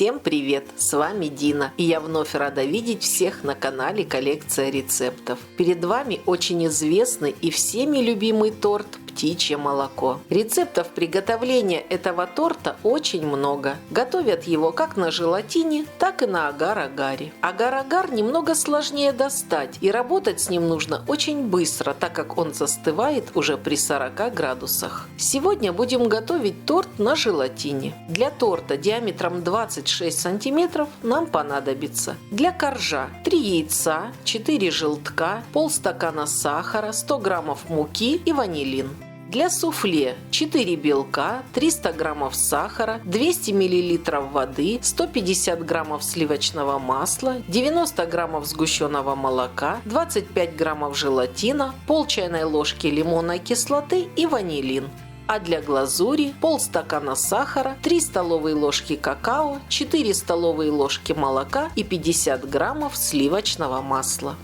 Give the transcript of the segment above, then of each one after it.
Всем привет! С вами Дина, и я вновь рада видеть всех на канале Коллекция рецептов. Перед вами очень известный и всеми любимый торт «Птичье молоко». Рецептов приготовления этого торта очень много. Готовят его как на желатине, так и на агар-агаре. Агар-агар немного сложнее достать, и работать с ним нужно очень быстро, так как он застывает уже при 40 градусах. Сегодня будем готовить торт на желатине. Для торта диаметром 26 см нам понадобится для коржа 3 яйца, 4 желтка, полстакана сахара, 100 граммов муки и ванилин. Для суфле 4 белка, 300 граммов сахара, 200 мл воды, 150 граммов сливочного масла, 90 граммов сгущенного молока, 25 граммов желатина, пол чайной ложки лимонной кислоты и ванилин. А для глазури полстакана сахара, 3 столовые ложки какао, 4 столовые ложки молока и 50 граммов сливочного масла.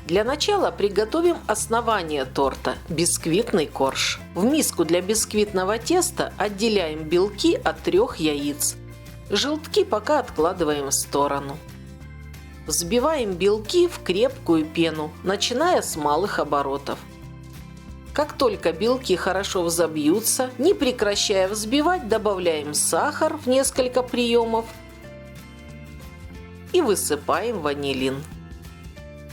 Для начала приготовим основание торта – бисквитный корж. В миску для бисквитного теста отделяем белки от 3 яиц. Желтки пока откладываем в сторону. Взбиваем белки в крепкую пену, начиная с малых оборотов. Как только белки хорошо взобьются, не прекращая взбивать, добавляем сахар в несколько приемов и высыпаем ванилин.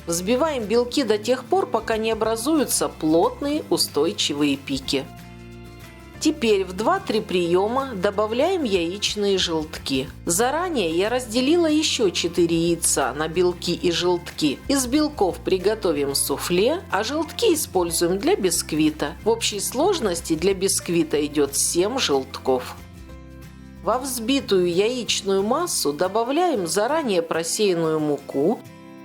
Взбиваем белки до тех пор, пока не образуются плотные устойчивые пики. Теперь в 2-3 приема добавляем яичные желтки. Заранее я разделила еще 4 яйца на белки и желтки. Из белков приготовим суфле, а желтки используем для бисквита. В общей сложности для бисквита идет 7 желтков. Во взбитую яичную массу добавляем заранее просеянную муку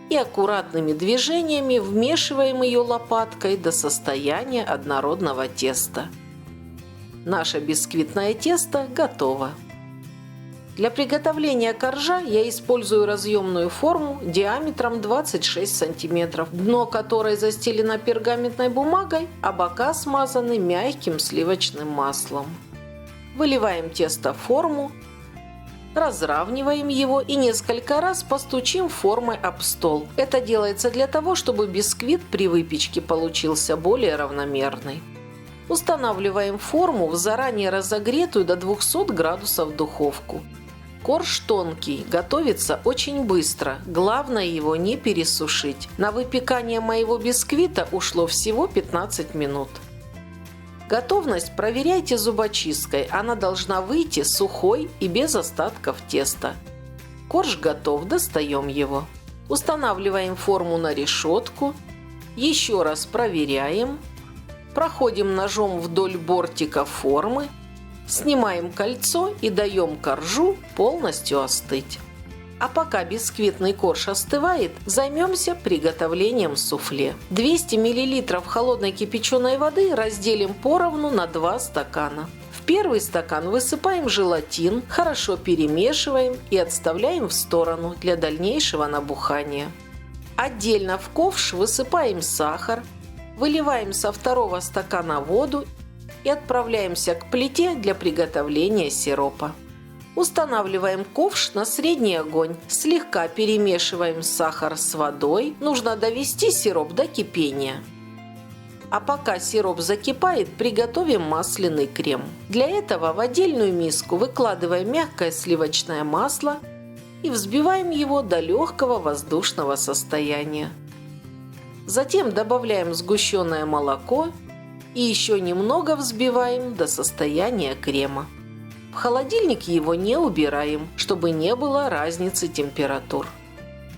и аккуратными движениями вмешиваем ее лопаткой до состояния однородного теста. Наше бисквитное тесто готово. Для приготовления коржа я использую разъемную форму диаметром 26 см, дно которой застелено пергаментной бумагой, а бока смазаны мягким сливочным маслом. Выливаем тесто в форму, разравниваем его и несколько раз постучим формой об стол. Это делается для того, чтобы бисквит при выпечке получился более равномерный. Устанавливаем форму в заранее разогретую до 200 градусов духовку. Корж тонкий, готовится очень быстро, главное его не пересушить. На выпекание моего бисквита ушло всего 15 минут. Готовность проверяйте зубочисткой, она должна выйти сухой и без остатков теста. Корж готов, достаем его. Устанавливаем форму на решетку, еще раз проверяем. Проходим ножом вдоль бортика формы, снимаем кольцо и даем коржу полностью остыть. А пока бисквитный корж остывает, займемся приготовлением суфле. 200 мл холодной кипяченой воды разделим поровну на 2 стакана. В первый стакан высыпаем желатин, хорошо перемешиваем и отставляем в сторону для дальнейшего набухания. Отдельно в ковш высыпаем сахар, выливаем со 2 стакана воду и отправляемся к плите для приготовления сиропа. Устанавливаем ковш на средний огонь, слегка перемешиваем сахар с водой, нужно довести сироп до кипения. А пока сироп закипает, приготовим масляный крем. Для этого в отдельную миску выкладываем мягкое сливочное масло и взбиваем его до легкого воздушного состояния. Затем добавляем сгущенное молоко и еще немного взбиваем до состояния крема. В холодильник его не убираем, чтобы не было разницы температур.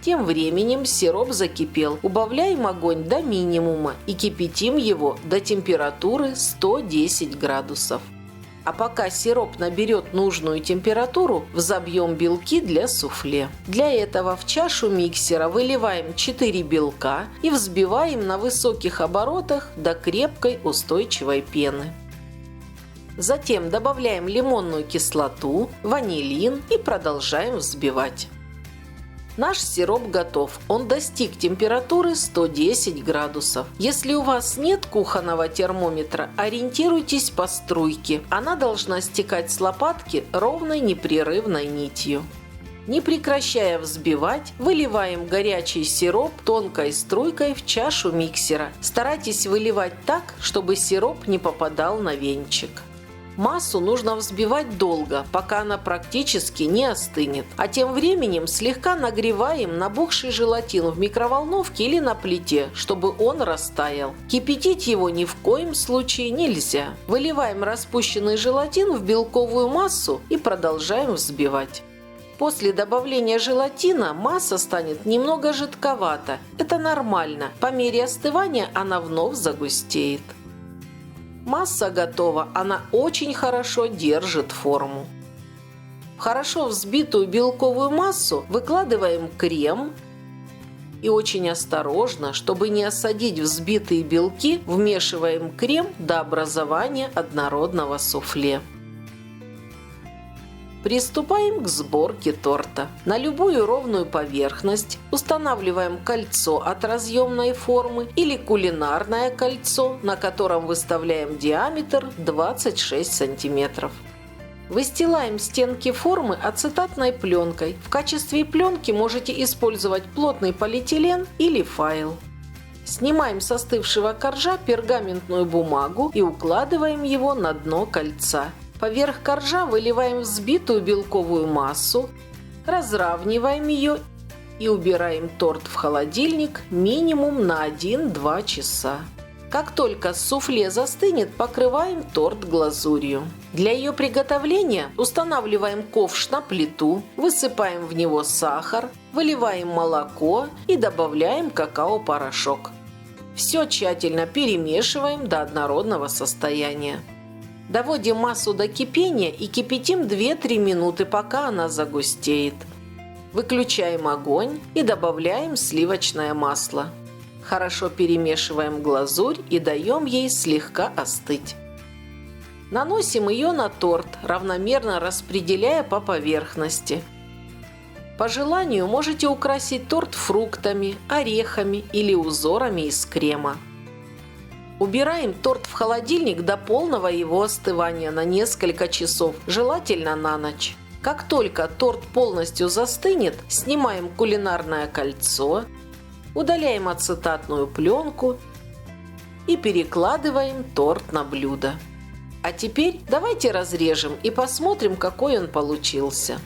Тем временем сироп закипел. Убавляем огонь до минимума и кипятим его до температуры 110 градусов. А пока сироп наберет нужную температуру, взобьем белки для суфле. Для этого в чашу миксера выливаем 4 белка и взбиваем на высоких оборотах до крепкой устойчивой пены. Затем добавляем лимонную кислоту, ванилин и продолжаем взбивать. Наш сироп готов. Он достиг температуры 110 градусов. Если у вас нет кухонного термометра, ориентируйтесь по струйке. Она должна стекать с лопатки ровной непрерывной нитью. Не прекращая взбивать, выливаем горячий сироп тонкой струйкой в чашу миксера. Старайтесь выливать так, чтобы сироп не попадал на венчик. Массу нужно взбивать долго, пока она практически не остынет. А тем временем слегка нагреваем набухший желатин в микроволновке или на плите, чтобы он растаял. Кипятить его ни в коем случае нельзя. Выливаем распущенный желатин в белковую массу и продолжаем взбивать. После добавления желатина масса станет немного жидковата. Это нормально. По мере остывания она вновь загустеет. Масса готова, она очень хорошо держит форму. В хорошо взбитую белковую массу выкладываем крем и очень осторожно, чтобы не осадить взбитые белки, вмешиваем крем до образования однородного суфле. Приступаем к сборке торта. На любую ровную поверхность устанавливаем кольцо от разъемной формы или кулинарное кольцо, на котором выставляем диаметр 26 см. Выстилаем стенки формы ацетатной пленкой. В качестве пленки можете использовать плотный полиэтилен или файл. Снимаем с остывшего коржа пергаментную бумагу и укладываем его на дно кольца. Поверх коржа выливаем взбитую белковую массу, разравниваем ее и убираем торт в холодильник минимум на 1-2 часа. Как только суфле застынет, покрываем торт глазурью. Для ее приготовления устанавливаем ковш на плиту, высыпаем в него сахар, выливаем молоко и добавляем какао-порошок. Все тщательно перемешиваем до однородного состояния. Доводим массу до кипения и кипятим 2-3 минуты, пока она загустеет. Выключаем огонь и добавляем сливочное масло. Хорошо перемешиваем глазурь и даем ей слегка остыть. Наносим ее на торт, равномерно распределяя по поверхности. По желанию можете украсить торт фруктами, орехами или узорами из крема. Убираем торт в холодильник до полного его остывания на несколько часов, желательно на ночь. Как только торт полностью застынет, снимаем кулинарное кольцо, удаляем ацетатную пленку и перекладываем торт на блюдо. А теперь давайте разрежем и посмотрим, какой он получился.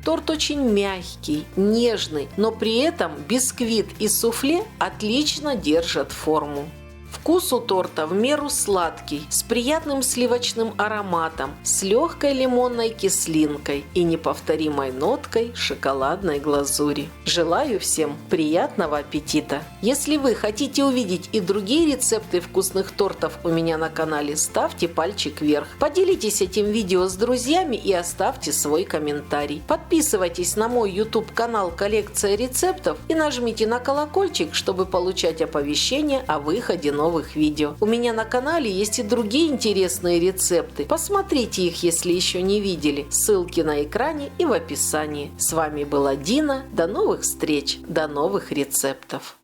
Торт очень мягкий, нежный, но при этом бисквит и суфле отлично держат форму. Вкус у торта в меру сладкий, с приятным сливочным ароматом, с легкой лимонной кислинкой и неповторимой ноткой шоколадной глазури. Желаю всем приятного аппетита! Если вы хотите увидеть и другие рецепты вкусных тортов у меня на канале, ставьте пальчик вверх. Поделитесь этим видео с друзьями и оставьте свой комментарий. Подписывайтесь на мой YouTube канал «Коллекция рецептов» и нажмите на колокольчик, чтобы получать оповещения о выходе новых видео. У меня на канале есть и другие интересные рецепты. Посмотрите их, если еще не видели. Ссылки на экране и в описании. С вами была Дина. До новых встреч, до новых рецептов.